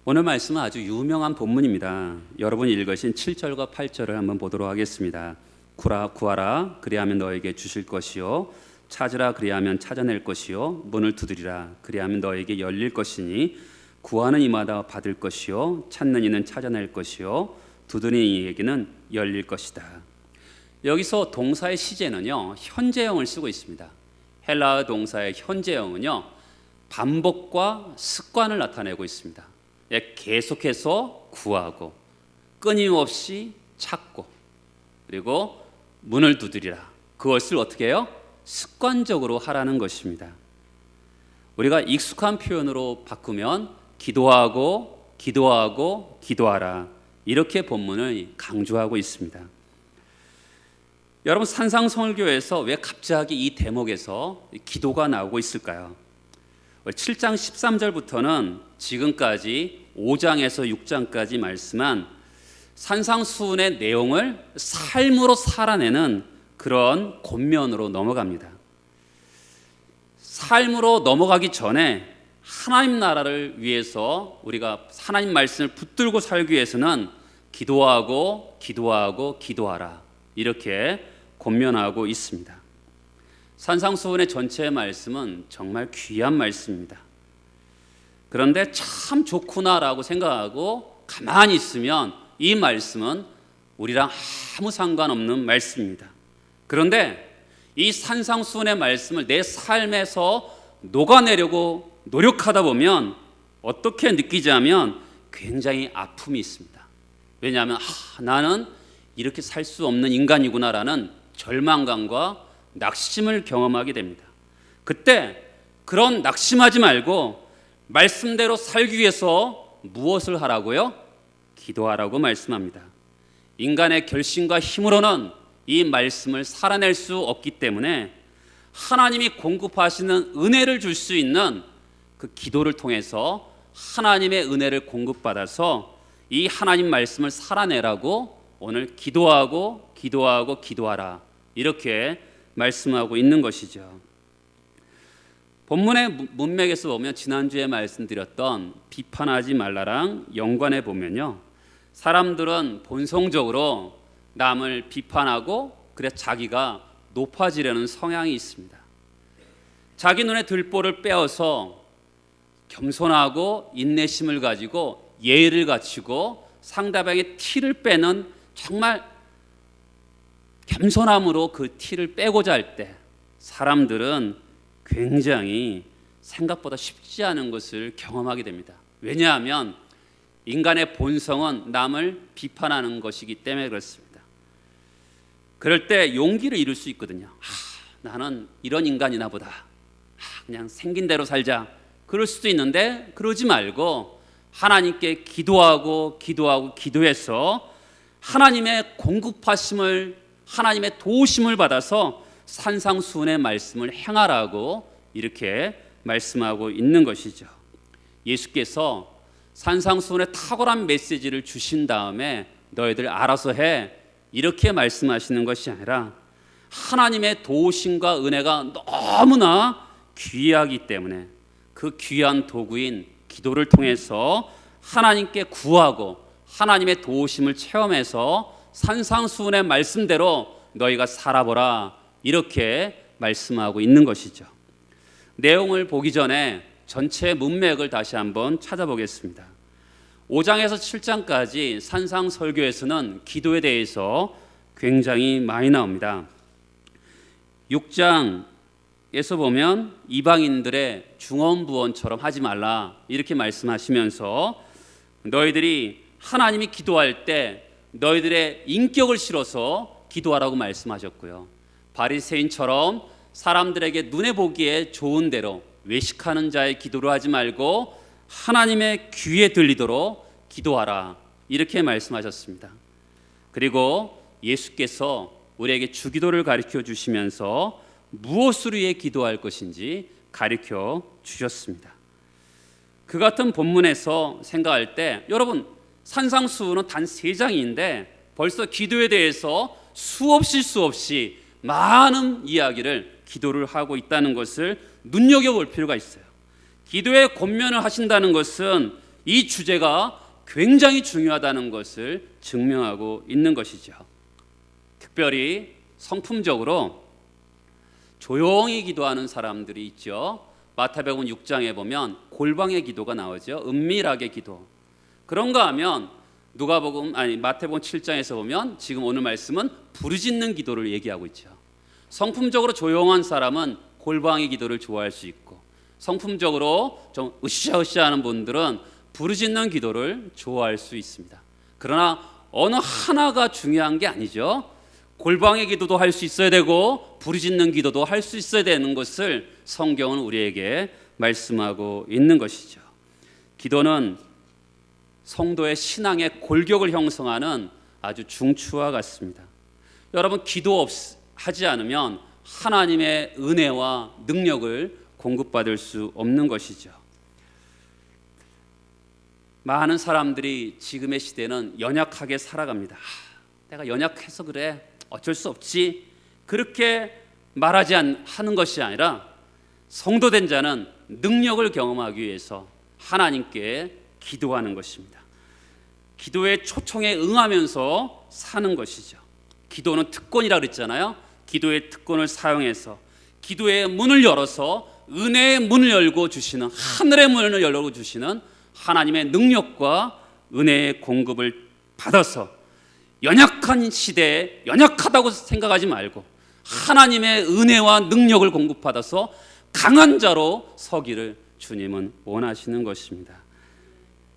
오늘 말씀은 아주 유명한 본문입니다. 여러분이 읽으신 7절과 8절을 한번 보도록 하겠습니다. 구하라 그리하면 너에게 주실 것이요 찾으라 그리하면 찾아낼 것이요 문을 두드리라 그리하면 너에게 열릴 것이니 구하는 이마다 받을 것이요 찾는 이는 찾아낼 것이요 두드리는 이에게는 열릴 것이다. 여기서 동사의 시제는요 현재형을 쓰고 있습니다. 헬라어 동사의 현재형은요 반복과 습관을 나타내고 있습니다. 계속해서 구하고 끊임없이 찾고 그리고 문을 두드리라. 그것을 어떻게 해요? 습관적으로 하라는 것입니다. 우리가 익숙한 표현으로 바꾸면 기도하고 기도하고 기도하라 이렇게 본문을 강조하고 있습니다. 여러분 산상설교에서 왜 갑자기 이 대목에서 기도가 나오고 있을까요? 7장 13절부터는 지금까지 5장에서 6장까지 말씀한 산상수훈의 내용을 삶으로 살아내는 그런 권면으로 넘어갑니다. 삶으로 넘어가기 전에 하나님 나라를 위해서 우리가 하나님 말씀을 붙들고 살기 위해서는 기도하고 기도하고 기도하라 이렇게 권면하고 있습니다. 산상수훈의 전체 말씀은 정말 귀한 말씀입니다. 그런데 참 좋구나라고 생각하고 가만히 있으면 이 말씀은 우리랑 아무 상관없는 말씀입니다. 그런데 이 산상수훈의 말씀을 내 삶에서 녹아내려고 노력하다 보면 어떻게 느끼자면 굉장히 아픔이 있습니다. 왜냐하면 나는 이렇게 살 수 없는 인간이구나라는 절망감과 낙심을 경험하게 됩니다. 그때 그런 낙심하지 말고 말씀대로 살기 위해서 무엇을 하라고요? 기도하라고 말씀합니다. 인간의 결심과 힘으로는 이 말씀을 살아낼 수 없기 때문에 하나님이 공급하시는 은혜를 줄 수 있는 그 기도를 통해서 하나님의 은혜를 공급받아서 이 하나님 말씀을 살아내라고 오늘 기도하고 기도하고 기도하라 이렇게 말씀하고 있는 것이죠. 본문의 문맥에서 보면 지난주에 말씀드렸던 비판하지 말라랑 연관해 보면요 사람들은 본성적으로 남을 비판하고 그래서 자기가 높아지려는 성향이 있습니다. 자기 눈에 들보를 빼어서 겸손하고 인내심을 가지고 예의를 갖추고 상대방의 티를 빼는 정말 겸손함으로 그 티를 빼고자 할 때 사람들은 굉장히 생각보다 쉽지 않은 것을 경험하게 됩니다. 왜냐하면 인간의 본성은 남을 비판하는 것이기 때문에 그렇습니다. 그럴 때 용기를 잃을 수 있거든요. 나는 이런 인간이나 보다. 그냥 생긴 대로 살자. 그럴 수도 있는데 그러지 말고 하나님께 기도하고 기도하고 기도해서 하나님의 공급하심을 하나님의 도우심을 받아서 산상수훈의 말씀을 행하라고 이렇게 말씀하고 있는 것이죠. 예수께서 산상수훈의 탁월한 메시지를 주신 다음에 너희들 알아서 해 이렇게 말씀하시는 것이 아니라 하나님의 도우심과 은혜가 너무나 귀하기 때문에 그 귀한 도구인 기도를 통해서 하나님께 구하고 하나님의 도우심을 체험해서 산상수훈의 말씀대로 너희가 살아보라 이렇게 말씀하고 있는 것이죠. 내용을 보기 전에 전체 문맥을 다시 한번 찾아보겠습니다. 5장에서 7장까지 산상설교에서는 기도에 대해서 굉장히 많이 나옵니다. 6장에서 보면 이방인들의 중언부언처럼 하지 말라 이렇게 말씀하시면서 너희들이 하나님이 기도할 때 너희들의 인격을 실어서 기도하라고 말씀하셨고요. 바리새인처럼 사람들에게 눈에 보기에 좋은 대로 외식하는 자의 기도를 하지 말고 하나님의 귀에 들리도록 기도하라 이렇게 말씀하셨습니다. 그리고 예수께서 우리에게 주기도를 가르쳐 주시면서 무엇을 위해 기도할 것인지 가르쳐 주셨습니다. 그 같은 본문에서 생각할 때 여러분 산상수훈은 단 3장인데 벌써 기도에 대해서 수없이 많은 이야기를 기도를 하고 있다는 것을 눈여겨볼 필요가 있어요. 기도에 권면을 하신다는 것은 이 주제가 굉장히 중요하다는 것을 증명하고 있는 것이죠. 특별히 성품적으로 조용히 기도하는 사람들이 있죠. 마태복음 6장에 보면 골방의 기도가 나오죠. 은밀하게 기도. 그런가 하면 마태복음 7장에서 보면 지금 오늘 말씀은 부르짖는 기도를 얘기하고 있죠. 성품적으로 조용한 사람은 골방의 기도를 좋아할 수 있고, 성품적으로 좀 으쌰으쌰하는 분들은 부르짖는 기도를 좋아할 수 있습니다. 그러나 어느 하나가 중요한 게 아니죠. 골방의 기도도 할 수 있어야 되고 부르짖는 기도도 할 수 있어야 되는 것을 성경은 우리에게 말씀하고 있는 것이죠. 기도는 성도의 신앙의 골격을 형성하는 아주 중추와 같습니다. 여러분, 기도하지 않으면 하나님의 은혜와 능력을 공급받을 수 없는 것이죠. 많은 사람들이 지금의 시대는 연약하게 살아갑니다. 내가 연약해서 그래, 어쩔 수 없지, 그렇게 말하지 하는 것이 아니라 성도된 자는 능력을 경험하기 위해서 하나님께 기도하는 것입니다. 기도의 초청에 응하면서 사는 것이죠. 기도는 특권이라고 그랬잖아요. 기도의 특권을 사용해서 기도의 문을 열어서 은혜의 문을 열고 주시는, 하늘의 문을 열고 주시는 하나님의 능력과 은혜의 공급을 받아서 연약한 시대에 연약하다고 생각하지 말고 하나님의 은혜와 능력을 공급받아서 강한 자로 서기를 주님은 원하시는 것입니다.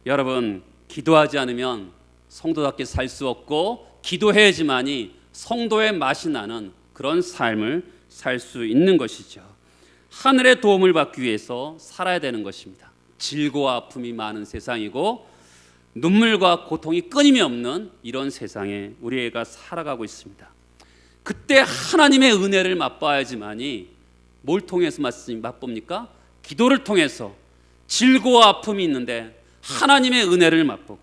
여러분, 기도하지 않으면 성도답게 살 수 없고, 기도해야지만이 성도의 맛이 나는 그런 삶을 살 수 있는 것이죠. 하늘의 도움을 받기 위해서 살아야 되는 것입니다. 질고와 아픔이 많은 세상이고 눈물과 고통이 끊임이 없는 이런 세상에 우리가 살아가고 있습니다. 그때 하나님의 은혜를 맛봐야지만이 뭘 통해서 맛봅니까? 기도를 통해서. 질고와 아픔이 있는데 하나님의 은혜를 맛보고,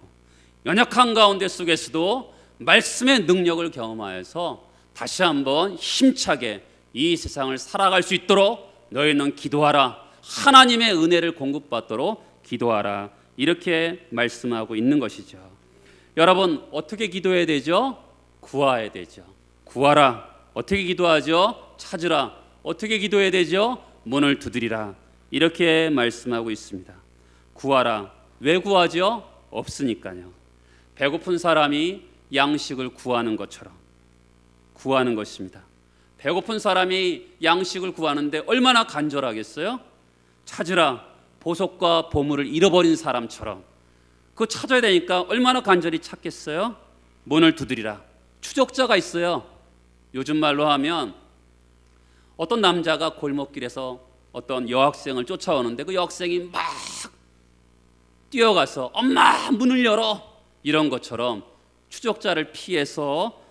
연약한 가운데 속에서도 말씀의 능력을 경험하여서 다시 한번 힘차게 이 세상을 살아갈 수 있도록 너희는 기도하라, 하나님의 은혜를 공급받도록 기도하라, 이렇게 말씀하고 있는 것이죠. 여러분, 어떻게 기도해야 되죠? 구해야 되죠. 구하라. 어떻게 기도하죠? 찾으라. 어떻게 기도해야 되죠? 문을 두드리라. 이렇게 말씀하고 있습니다. 구하라. 왜 구하죠? 없으니까요. 배고픈 사람이 양식을 구하는 것처럼 구하는 것입니다. 배고픈 사람이 양식을 구하는데 얼마나 간절하겠어요? 찾으라. 보석과 보물을 잃어버린 사람처럼 그거 찾아야 되니까 얼마나 간절히 찾겠어요? 문을 두드리라. 추적자가 있어요. 요즘 말로 하면 어떤 남자가 골목길에서 어떤 여학생을 쫓아오는데 그 여학생이 막 뛰어가서 엄마 문을 열어, 이런 것처럼 추적자를 피해서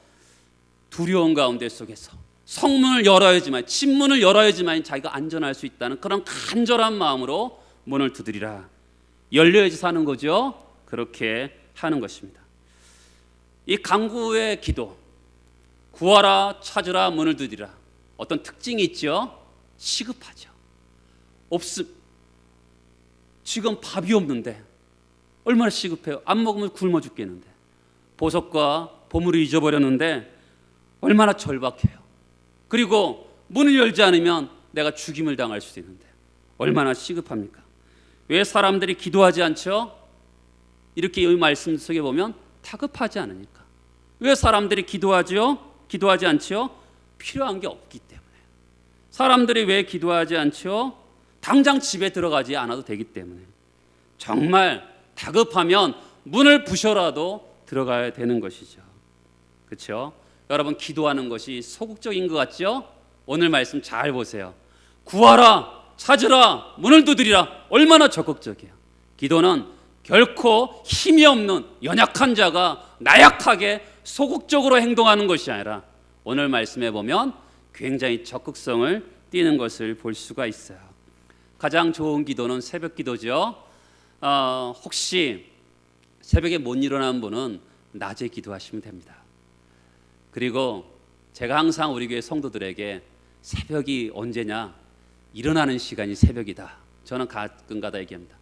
두려운 가운데 속에서 성문을 열어야지만, 집문을 열어야지만 자기가 안전할 수 있다는 그런 간절한 마음으로 문을 두드리라. 열려야지 사는 거죠. 그렇게 하는 것입니다. 이 간구의 기도, 구하라, 찾으라, 문을 두드리라, 어떤 특징이 있죠. 시급하죠. 지금 밥이 없는데 얼마나 시급해요. 안 먹으면 굶어 죽겠는데. 보석과 보물을 잊어버렸는데 얼마나 절박해요. 그리고 문을 열지 않으면 내가 죽임을 당할 수도 있는데 얼마나 시급합니까? 왜 사람들이 기도하지 않죠? 이렇게 이 말씀 속에 보면 다급하지 않으니까. 왜 사람들이 기도하지 않죠? 필요한 게 없기 때문에. 사람들이 왜 기도하지 않죠? 당장 집에 들어가지 않아도 되기 때문에. 정말 다급하면 문을 부셔라도 들어가야 되는 것이죠. 그렇죠? 여러분, 기도하는 것이 소극적인 것 같죠? 오늘 말씀 잘 보세요. 구하라, 찾으라, 문을 두드리라. 얼마나 적극적이에요. 기도는 결코 힘이 없는 연약한 자가 나약하게 소극적으로 행동하는 것이 아니라 오늘 말씀에 보면 굉장히 적극성을 띠는 것을 볼 수가 있어요. 가장 좋은 기도는 새벽 기도죠. 혹시 새벽에 못 일어나는 분은 낮에 기도하시면 됩니다. 그리고 제가 항상 우리 교회 성도들에게 새벽이 언제냐, 일어나는 시간이 새벽이다. 저는 가끔가다 얘기합니다.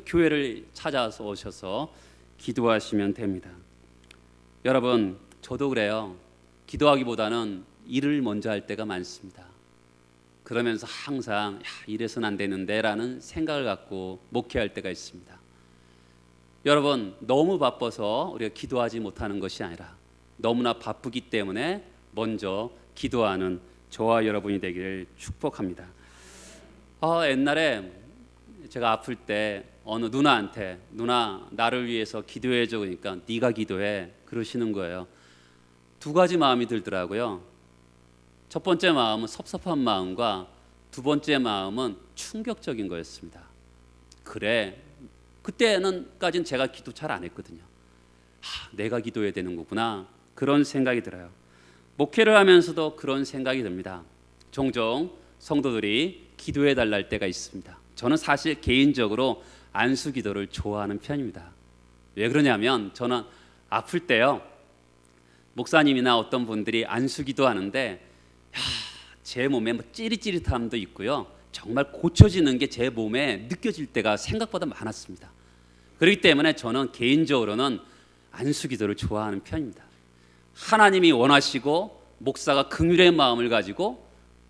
교회를 찾아서 오셔서 기도하시면 됩니다. 여러분, 저도 그래요. 기도하기보다는 일을 먼저 할 때가 많습니다. 그러면서 항상 이래서는 안 되는데 라는 생각을 갖고 목회할 때가 있습니다. 여러분, 너무 바빠서 우리가 기도하지 못하는 것이 아니라 너무나 바쁘기 때문에 먼저 기도하는 저와 여러분이 되기를 축복합니다. 옛날에 제가 아플 때 어느 누나한테 누나 나를 위해서 기도해줘 그러니까 네가 기도해 그러시는 거예요. 두 가지 마음이 들더라고요. 첫 번째 마음은 섭섭한 마음과 두 번째 마음은 충격적인 거였습니다. 그래, 그때는까진 제가 기도 잘 안 했거든요. 내가 기도해야 되는 거구나 그런 생각이 들어요. 목회를 하면서도 그런 생각이 듭니다. 종종 성도들이 기도해 달라 할 때가 있습니다. 저는 사실 개인적으로 안수 기도를 좋아하는 편입니다. 왜 그러냐면 저는 아플 때요, 목사님이나 어떤 분들이 안수 기도하는데 제 몸에 찌릿찌릿함도 있고요, 정말 고쳐지는 게 제 몸에 느껴질 때가 생각보다 많았습니다. 그렇기 때문에 저는 개인적으로는 안수 기도를 좋아하는 편입니다. 하나님이 원하시고 목사가 긍휼의 마음을 가지고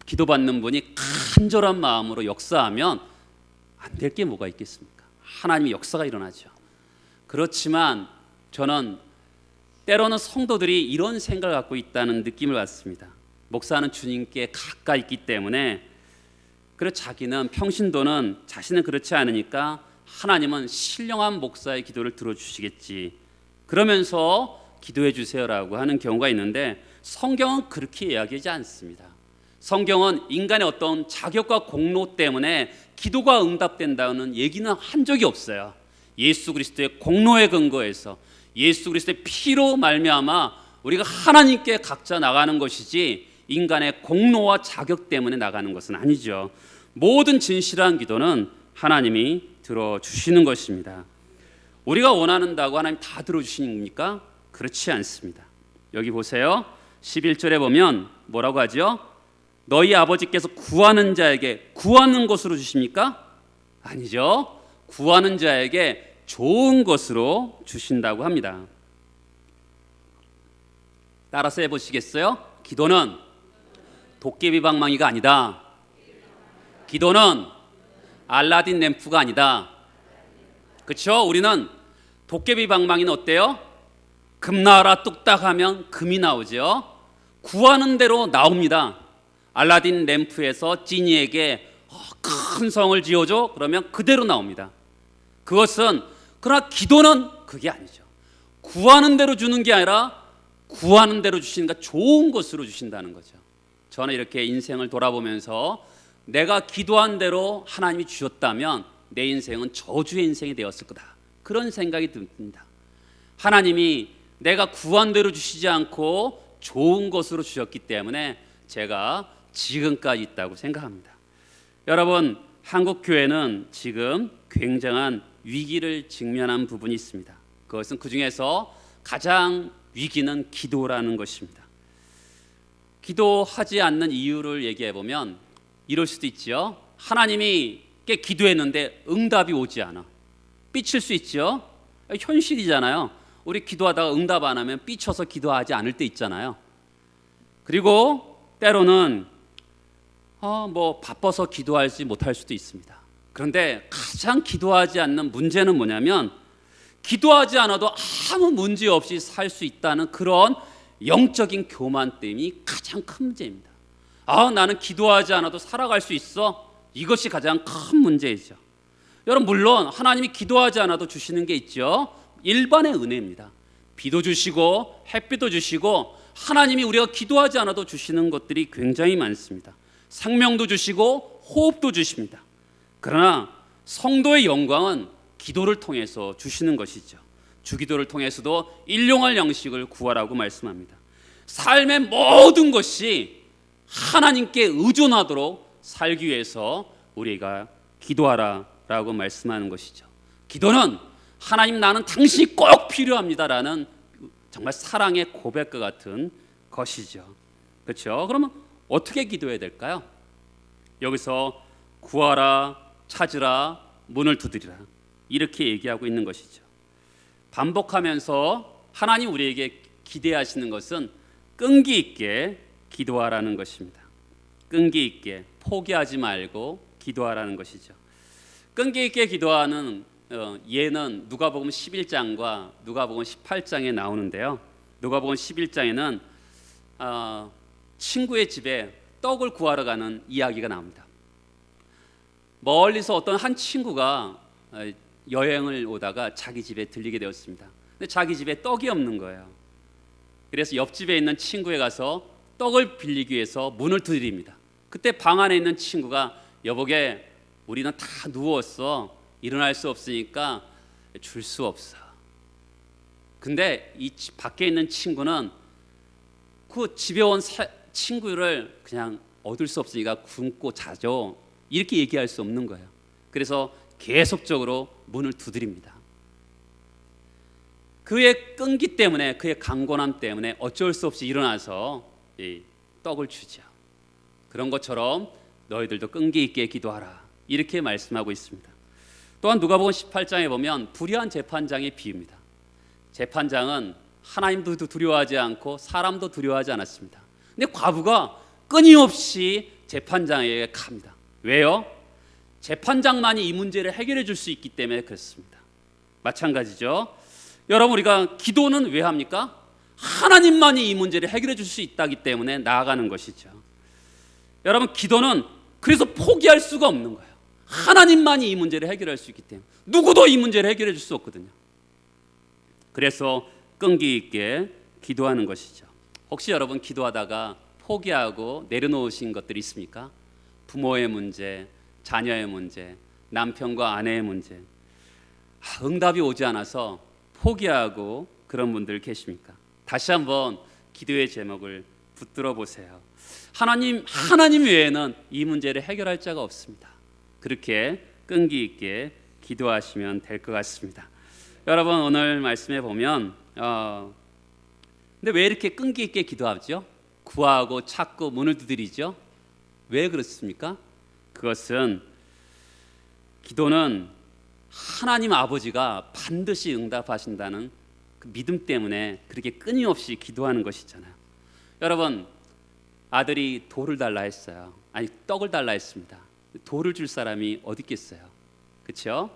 기도받는 분이 간절한 마음으로 역사하면 안 될 게 뭐가 있겠습니까? 하나님의 역사가 일어나죠. 그렇지만 저는 때로는 성도들이 이런 생각을 갖고 있다는 느낌을 받습니다. 목사는 주님께 가까이 있기 때문에 그래 자기는 평신도는 자신은 그렇지 않으니까 하나님은 신령한 목사의 기도를 들어주시겠지 그러면서 기도해 주세요라고 하는 경우가 있는데 성경은 그렇게 이야기하지 않습니다. 성경은 인간의 어떤 자격과 공로 때문에 기도가 응답된다는 얘기는 한 적이 없어요. 예수 그리스도의 공로에 근거해서 예수 그리스도의 피로 말미암아 우리가 하나님께 각자 나가는 것이지 인간의 공로와 자격 때문에 나가는 것은 아니죠. 모든 진실한 기도는 하나님이 들어주시는 것입니다. 우리가 원하는다고 하나님 다 들어주시는 겁니까? 그렇지 않습니다. 여기 보세요. 11절에 보면 뭐라고 하죠? 너희 아버지께서 구하는 자에게 구하는 것으로 주십니까? 아니죠. 구하는 자에게 좋은 것으로 주신다고 합니다. 따라서 해보시겠어요? 기도는 도깨비 방망이가 아니다. 기도는 알라딘 램프가 아니다. 그렇죠? 우리는 도깨비 방망이는 어때요? 금 나와라 뚝딱 하면 금이 나오죠. 구하는 대로 나옵니다. 알라딘 램프에서 지니에게 큰 성을 지어줘 그러면 그대로 나옵니다. 그것은 그러나 기도는 그게 아니죠. 구하는 대로 주는 게 아니라 구하는 대로 주시니까 좋은 것으로 주신다는 거죠. 저는 이렇게 인생을 돌아보면서 내가 기도한 대로 하나님이 주셨다면 내 인생은 저주의 인생이 되었을 거다 그런 생각이 듭니다. 하나님이 내가 구한 대로 주시지 않고 좋은 것으로 주셨기 때문에 제가 지금까지 있다고 생각합니다. 여러분, 한국 교회는 지금 굉장한 위기를 직면한 부분이 있습니다. 그것은 그 중에서 가장 위기는 기도라는 것입니다. 기도하지 않는 이유를 얘기해 보면 이럴 수도 있죠. 하나님이 기도했는데 응답이 오지 않아. 삐칠 수 있죠. 현실이잖아요. 우리 기도하다가 응답 안 하면 삐쳐서 기도하지 않을 때 있잖아요. 그리고 때로는 바빠서 기도하지 못할 수도 있습니다. 그런데 가장 기도하지 않는 문제는 뭐냐면 기도하지 않아도 아무 문제 없이 살 수 있다는 그런 영적인 교만됨이 가장 큰 문제입니다. 나는 기도하지 않아도 살아갈 수 있어. 이것이 가장 큰 문제이죠. 여러분, 물론 하나님이 기도하지 않아도 주시는 게 있죠. 일반의 은혜입니다. 비도 주시고 햇빛도 주시고 하나님이 우리가 기도하지 않아도 주시는 것들이 굉장히 많습니다. 생명도 주시고 호흡도 주십니다. 그러나 성도의 영광은 기도를 통해서 주시는 것이죠. 주기도를 통해서도 일용할 양식을 구하라고 말씀합니다. 삶의 모든 것이 하나님께 의존하도록 살기 위해서 우리가 기도하라라고 말씀하는 것이죠. 기도는 하나님 나는 당신이 꼭 필요합니다라는 정말 사랑의 고백과 같은 것이죠. 그렇죠? 그러면 어떻게 기도해야 될까요? 여기서 구하라, 찾으라, 문을 두드리라. 이렇게 얘기하고 있는 것이죠. 반복하면서 하나님 우리에게 기대하시는 것은 끈기 있게 기도하라는 것입니다. 끈기 있게 포기하지 말고 기도하라는 것이죠. 끈기 있게 기도하는 예는 누가복음 11장과 누가복음 18장에 나오는데요. 누가복음 11장에는 친구의 집에 떡을 구하러 가는 이야기가 나옵니다. 멀리서 어떤 한 친구가 여행을 오다가 자기 집에 들리게 되었습니다. 근데 자기 집에 떡이 없는 거예요. 그래서 옆집에 있는 친구에 가서 떡을 빌리기 위해서 문을 두드립니다. 그때 방 안에 있는 친구가 여보게 우리는 다 누웠어. 일어날 수 없으니까 줄 수 없어. 근데 이 밖에 있는 친구는 그 집에 온 친구를 그냥 얻을 수 없으니까 굶고 자죠. 이렇게 얘기할 수 없는 거예요. 그래서 계속적으로 문을 두드립니다. 그의 끈기 때문에, 그의 강건함 때문에 어쩔 수 없이 일어나서 이 떡을 주죠. 그런 것처럼 너희들도 끈기 있게 기도하라, 이렇게 말씀하고 있습니다. 또한 누가복음 18장에 보면 불의한 재판장의 비유입니다. 재판장은 하나님도 두려워하지 않고 사람도 두려워하지 않았습니다. 근데 과부가 끊임없이 재판장에게 갑니다. 왜요? 재판장만이 이 문제를 해결해 줄 수 있기 때문에 그렇습니다. 마찬가지죠. 여러분, 우리가 기도는 왜 합니까? 하나님만이 이 문제를 해결해 줄 수 있다기 때문에 나아가는 것이죠. 여러분, 기도는 그래서 포기할 수가 없는 거예요. 하나님만이 이 문제를 해결할 수 있기 때문에 누구도 이 문제를 해결해 줄 수 없거든요. 그래서 끈기 있게 기도하는 것이죠. 혹시 여러분 기도하다가 포기하고 내려놓으신 것들이 있습니까? 부모의 문제, 자녀의 문제, 남편과 아내의 문제, 응답이 오지 않아서 포기하고 그런 분들 계십니까? 다시 한번 기도의 제목을 붙들어 보세요. 하나님 외에는 이 문제를 해결할 자가 없습니다. 그렇게 끈기 있게 기도하시면 될 것 같습니다. 여러분, 오늘 말씀에 보면 근데 왜 이렇게 끈기 있게 기도하죠? 구하고 찾고 문을 두드리죠? 왜 그렇습니까? 그것은 기도는 하나님 아버지가 반드시 응답하신다는 그 믿음 때문에 그렇게 끊임없이 기도하는 것이잖아요. 여러분, 아들이 돌을 달라 했어요. 아니, 떡을 달라 했습니다. 돌을 줄 사람이 어디 있겠어요? 그렇죠?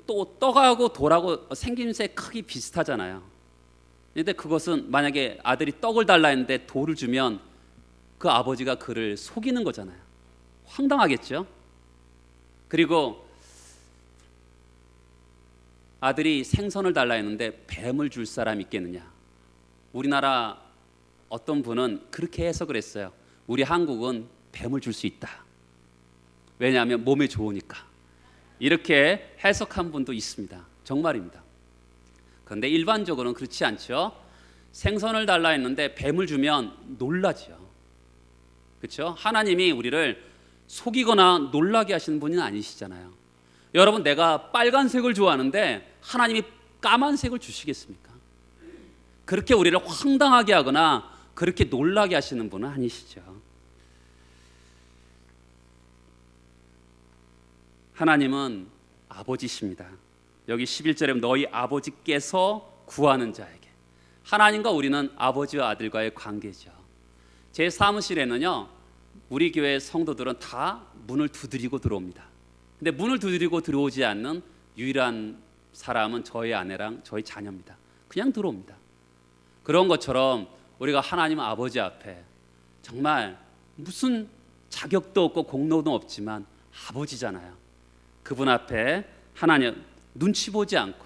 또 떡하고 돌하고 생김새 크기 비슷하잖아요. 그런데 그것은 만약에 아들이 떡을 달라 했는데 돌을 주면 그 아버지가 그를 속이는 거잖아요. 황당하겠죠? 그리고 아들이 생선을 달라 했는데 뱀을 줄 사람이 있겠느냐? 우리나라 어떤 분은 그렇게 해석을 했어요. 우리 한국은 뱀을 줄 수 있다. 왜냐하면 몸에 좋으니까. 이렇게 해석한 분도 있습니다. 정말입니다. 그런데 일반적으로는 그렇지 않죠. 생선을 달라 했는데 뱀을 주면 놀라죠. 그렇죠? 하나님이 우리를 속이거나 놀라게 하시는 분은 아니시잖아요. 여러분, 내가 빨간색을 좋아하는데 하나님이 까만색을 주시겠습니까? 그렇게 우리를 황당하게 하거나 그렇게 놀라게 하시는 분은 아니시죠. 하나님은 아버지십니다. 여기 11절에 너희 아버지께서 구하는 자에게. 하나님과 우리는 아버지와 아들과의 관계죠. 제 사무실에는요, 우리 교회 성도들은 다 문을 두드리고 들어옵니다. 근데 문을 두드리고 들어오지 않는 유일한 사람은 저희 아내랑 저희 자녀입니다. 그냥 들어옵니다. 그런 것처럼 우리가 하나님 아버지 앞에 정말 무슨 자격도 없고 공로도 없지만 아버지잖아요. 그분 앞에 하나님 눈치 보지 않고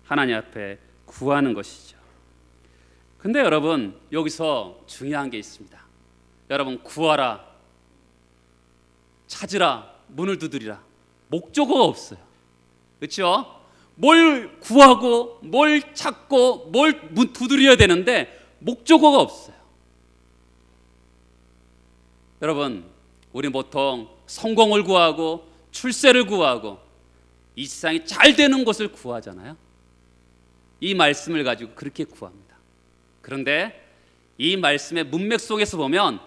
하나님 앞에 구하는 것이죠. 근데 여러분, 여기서 중요한 게 있습니다. 여러분, 구하라, 찾으라, 문을 두드리라, 목적어가 없어요. 그렇죠? 뭘 구하고 뭘 찾고 뭘 문 두드려야 되는데 목적어가 없어요. 여러분, 우리 보통 성공을 구하고 출세를 구하고 이 세상이 잘 되는 것을 구하잖아요. 이 말씀을 가지고 그렇게 구합니다. 그런데 이 말씀의 문맥 속에서 보면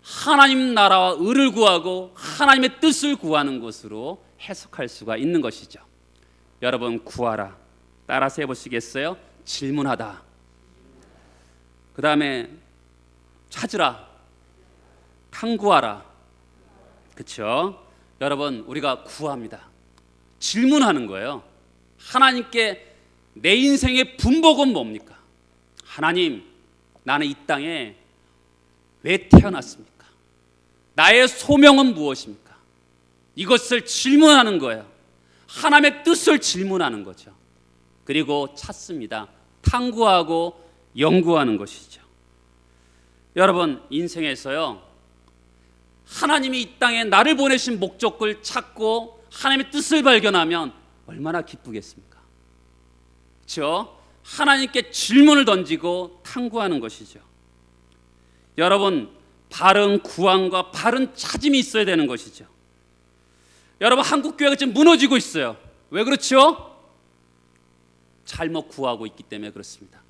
하나님 나라와 의를 구하고 하나님의 뜻을 구하는 것으로 해석할 수가 있는 것이죠. 여러분 구하라. 따라서 해보시겠어요? 질문하다. 그 다음에 찾으라. 탐구하라. 그렇죠? 여러분 우리가 구합니다. 질문하는 거예요. 하나님께 내 인생의 분복은 뭡니까? 하나님, 나는 이 땅에 왜 태어났습니까? 나의 소명은 무엇입니까? 이것을 질문하는 거예요. 하나님의 뜻을 질문하는 거죠. 그리고 찾습니다. 탐구하고 연구하는 것이죠. 여러분 인생에서요, 하나님이 이 땅에 나를 보내신 목적을 찾고 하나님의 뜻을 발견하면 얼마나 기쁘겠습니까? 그렇죠? 하나님께 질문을 던지고 탐구하는 것이죠. 여러분 바른 구함과 바른 찾음이 있어야 되는 것이죠. 여러분 한국 교회가 지금 무너지고 있어요. 왜 그렇죠? 잘못 구하고 있기 때문에 그렇습니다.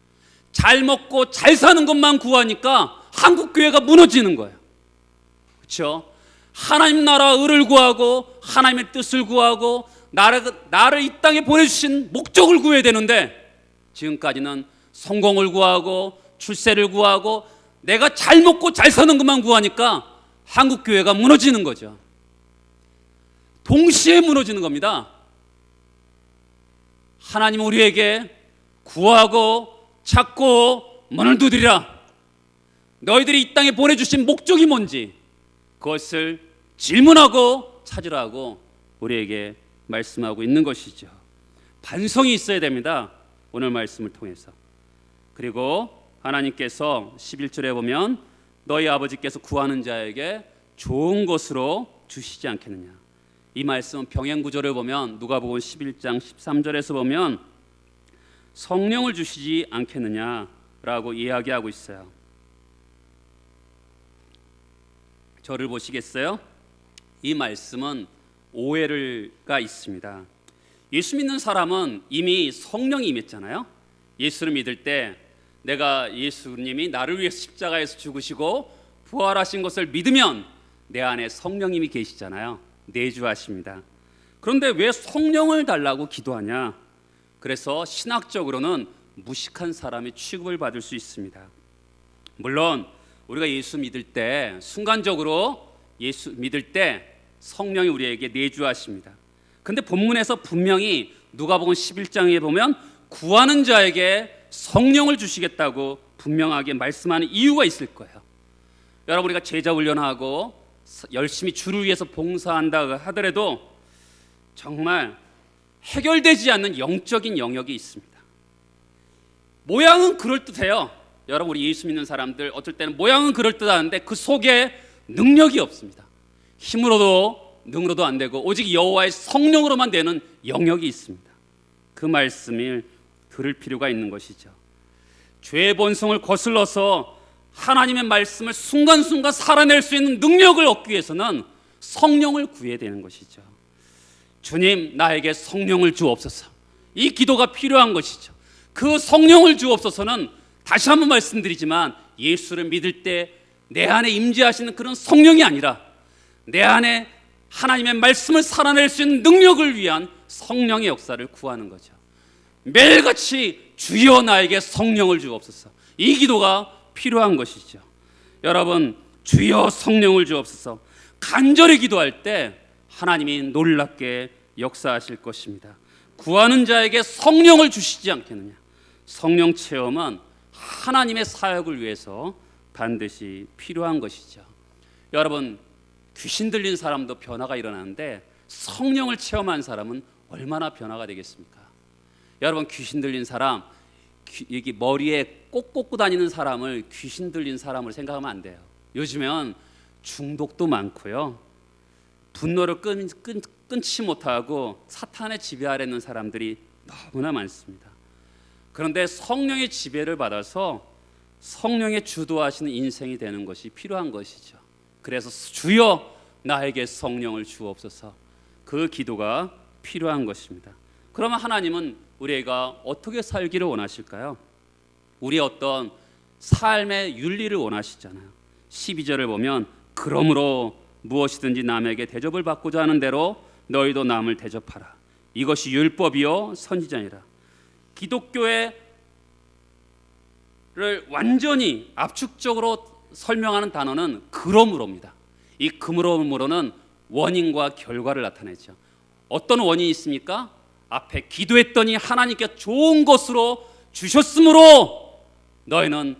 잘 먹고 잘 사는 것만 구하니까 한국 교회가 무너지는 거예요. 그렇죠? 하나님 나라 의를 구하고 하나님의 뜻을 구하고 나를 이 땅에 보내주신 목적을 구해야 되는데 지금까지는 성공을 구하고 출세를 구하고 내가 잘 먹고 잘 사는 것만 구하니까 한국 교회가 무너지는 거죠. 동시에 무너지는 겁니다. 하나님 우리에게 구하고 찾고 문을 두드리라. 너희들이 이 땅에 보내주신 목적이 뭔지 그것을 질문하고 찾으라고 우리에게 말씀하고 있는 것이죠. 반성이 있어야 됩니다. 오늘 말씀을 통해서. 그리고 하나님께서 11절에 보면 너희 아버지께서 구하는 자에게 좋은 것으로 주시지 않겠느냐. 이 말씀은 병행 구절을 보면 누가복음 11장 13절에서 보면 성령을 주시지 않겠느냐라고 이야기하고 있어요. 저를 보시겠어요? 이 말씀은 오해가 있습니다. 예수 믿는 사람은 이미 성령이 임했잖아요. 예수를 믿을 때 내가 예수님이 나를 위해서 십자가에서 죽으시고 부활하신 것을 믿으면 내 안에 성령님이 계시잖아요. 내주하십니다. 그런데 왜 성령을 달라고 기도하냐? 그래서 신학적으로는 무식한 사람이 취급을 받을 수 있습니다. 물론 우리가 예수 믿을 때 순간적으로 예수 믿을 때 성령이 우리에게 내주하십니다. 근데 본문에서 분명히 누가복음 11장에 보면 구하는 자에게 성령을 주시겠다고 분명하게 말씀하는 이유가 있을 거예요. 여러분 우리가 제자 훈련하고 열심히 주를 위해서 봉사한다 하더라도 정말 해결되지 않는 영적인 영역이 있습니다. 모양은 그럴듯해요. 여러분 우리 예수 믿는 사람들 어떨 때는 모양은 그럴듯한데 그 속에 능력이 없습니다. 힘으로도 능으로도 안 되고 오직 여호와의 성령으로만 되는 영역이 있습니다. 그 말씀을 들을 필요가 있는 것이죠. 죄의 본성을 거슬러서 하나님의 말씀을 순간순간 살아낼 수 있는 능력을 얻기 위해서는 성령을 구해야 되는 것이죠. 주님 나에게 성령을 주옵소서. 이 기도가 필요한 것이죠. 그 성령을 주옵소서는 다시 한번 말씀드리지만 예수를 믿을 때 내 안에 임재하시는 그런 성령이 아니라 내 안에 하나님의 말씀을 살아낼 수 있는 능력을 위한 성령의 역사를 구하는 거죠. 매일같이 주여 나에게 성령을 주옵소서. 이 기도가 필요한 것이죠. 여러분 주여 성령을 주옵소서. 간절히 기도할 때 하나님이 놀랍게 역사하실 것입니다. 구하는 자에게 성령을 주시지 않겠느냐. 성령 체험은 하나님의 사역을 위해서 반드시 필요한 것이죠. 여러분 귀신 들린 사람도 변화가 일어나는데 성령을 체험한 사람은 얼마나 변화가 되겠습니까? 여러분 귀신 들린 사람, 여기 머리에 꼭 꽂고 다니는 사람을 귀신 들린 사람으로 생각하면 안 돼요. 요즘엔 중독도 많고요. 분노를 끊지 못하고 사탄의 지배 아래 있는 사람들이 너무나 많습니다. 그런데 성령의 지배를 받아서 성령의 주도하시는 인생이 되는 것이 필요한 것이죠. 그래서 주여 나에게 성령을 주옵소서. 그 기도가 필요한 것입니다. 그러면 하나님은 우리가 어떻게 살기를 원하실까요? 우리의 어떤 삶의 윤리를 원하시잖아요. 12절을 보면 그러므로 무엇이든지 남에게 대접을 받고자 하는 대로 너희도 남을 대접하라. 이것이 율법이요 선지자니라. 기독교를 완전히 압축적으로 설명하는 단어는 그러므로입니다. 이 그러므로는 원인과 결과를 나타내죠. 어떤 원인이 있습니까? 앞에 기도했더니 하나님께 좋은 것으로 주셨으므로 너희는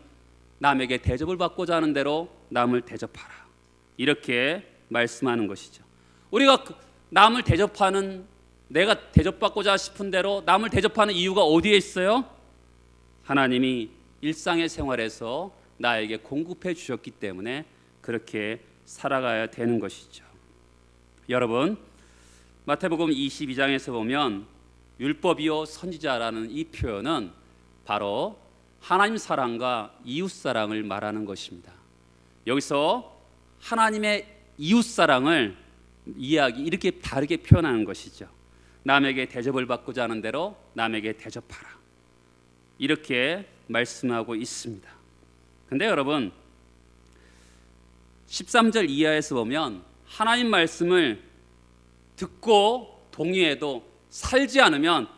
남에게 대접을 받고자 하는 대로 남을 대접하라. 이렇게 말씀하는 것이죠. 우리가 남을 대접하는, 내가 대접받고자 싶은 대로 남을 대접하는 이유가 어디에 있어요? 하나님이 일상의 생활에서 나에게 공급해 주셨기 때문에 그렇게 살아가야 되는 것이죠. 여러분, 마태복음 22장에서 보면 율법이요 선지자라는 이 표현은 바로 하나님 사랑과 이웃 사랑을 말하는 것입니다. 여기서 하나님의 이웃 사랑을 이렇게 다르게 표현하는 것이죠. 남에게 대접을 받고자 하는 대로 남에게 대접하라. 이렇게 말씀하고 있습니다. 근데 여러분, 13절 이하에서 보면 하나님 말씀을 듣고 동의해도 살지 않으면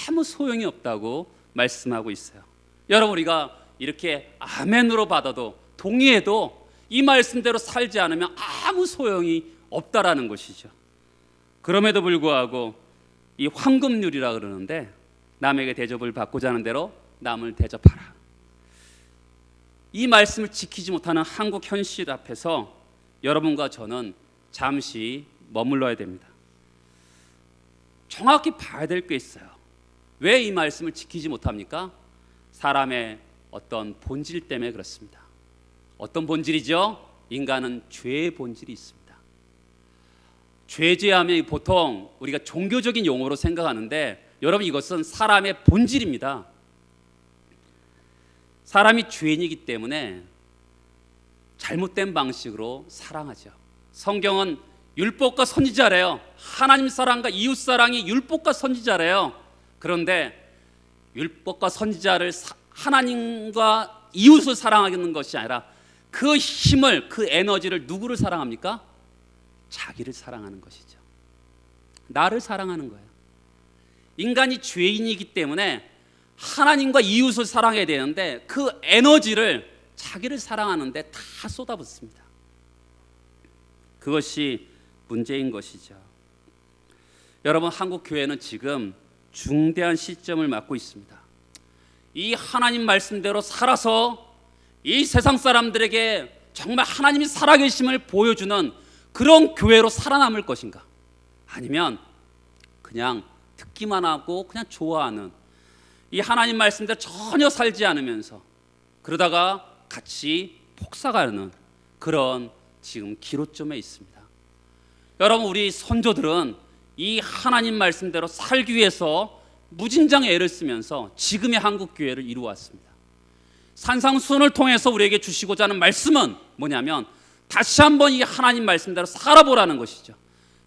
아무 소용이 없다고 말씀하고 있어요. 여러분, 우리가 이렇게 아멘으로 받아도 동의해도 이 말씀대로 살지 않으면 아무 소용이 없다라는 것이죠. 그럼에도 불구하고 이 황금률이라 그러는데 남에게 대접을 받고자 하는 대로 남을 대접하라. 이 말씀을 지키지 못하는 한국 현실 앞에서 여러분과 저는 잠시 머물러야 됩니다. 정확히 봐야 될 게 있어요. 왜 이 말씀을 지키지 못합니까? 사람의 어떤 본질 때문에 그렇습니다. 어떤 본질이죠? 인간은 죄의 본질이 있습니다. 죄죄하면 보통 우리가 종교적인 용어로 생각하는데 여러분, 이것은 사람의 본질입니다. 사람이 죄인이기 때문에 잘못된 방식으로 사랑하죠. 성경은 율법과 선지자래요. 하나님 사랑과 이웃 사랑이 율법과 선지자래요. 그런데 율법과 선지자를 하나님과 이웃을 사랑하는 것이 아니라 그 힘을, 그 에너지를 누구를 사랑합니까? 자기를 사랑하는 것이죠. 나를 사랑하는 거예요. 인간이 죄인이기 때문에 하나님과 이웃을 사랑해야 되는데 그 에너지를 자기를 사랑하는데 다 쏟아붓습니다. 그것이 문제인 것이죠. 여러분, 한국 교회는 지금 중대한 시점을 맞고 있습니다. 이 하나님 말씀대로 살아서 이 세상 사람들에게 정말 하나님이 살아계심을 보여주는 그런 교회로 살아남을 것인가? 아니면 그냥 듣기만 하고 그냥 좋아하는 이 하나님 말씀대로 전혀 살지 않으면서 그러다가 같이 폭삭하는 그런 지금 기로점에 있습니다. 여러분, 우리 선조들은 이 하나님 말씀대로 살기 위해서 무진장 애를 쓰면서 지금의 한국 교회를 이루어왔습니다. 산상수훈을 통해서 우리에게 주시고자 하는 말씀은 뭐냐면 다시 한번 이 하나님 말씀대로 살아보라는 것이죠.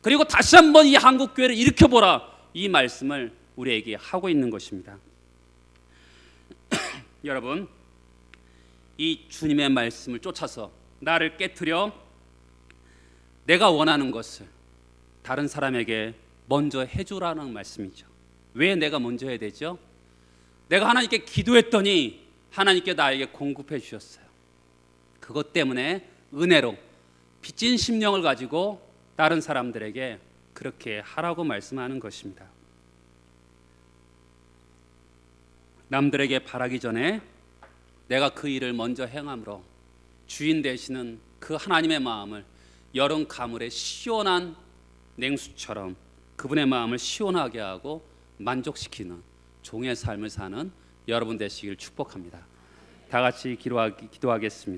그리고 다시 한번 이 한국 교회를 일으켜보라, 이 말씀을 우리에게 하고 있는 것입니다. 여러분, 이 주님의 말씀을 쫓아서 나를 깨트려 내가 원하는 것을 다른 사람에게 먼저 해주라는 말씀이죠. 왜 내가 먼저 해야 되죠? 내가 하나님께 기도했더니 하나님께 나에게 공급해 주셨어요. 그것 때문에 은혜로 빚진 심령을 가지고 다른 사람들에게 그렇게 하라고 말씀하는 것입니다. 남들에게 바라기 전에 내가 그 일을 먼저 행함으로 주인 되시는 그 하나님의 마음을 여름 가물의 시원한 냉수처럼 그분의 마음을 시원하게 하고 만족시키는 종의 삶을 사는 여러분 되시길 축복합니다. 다 같이 기도하겠습니다.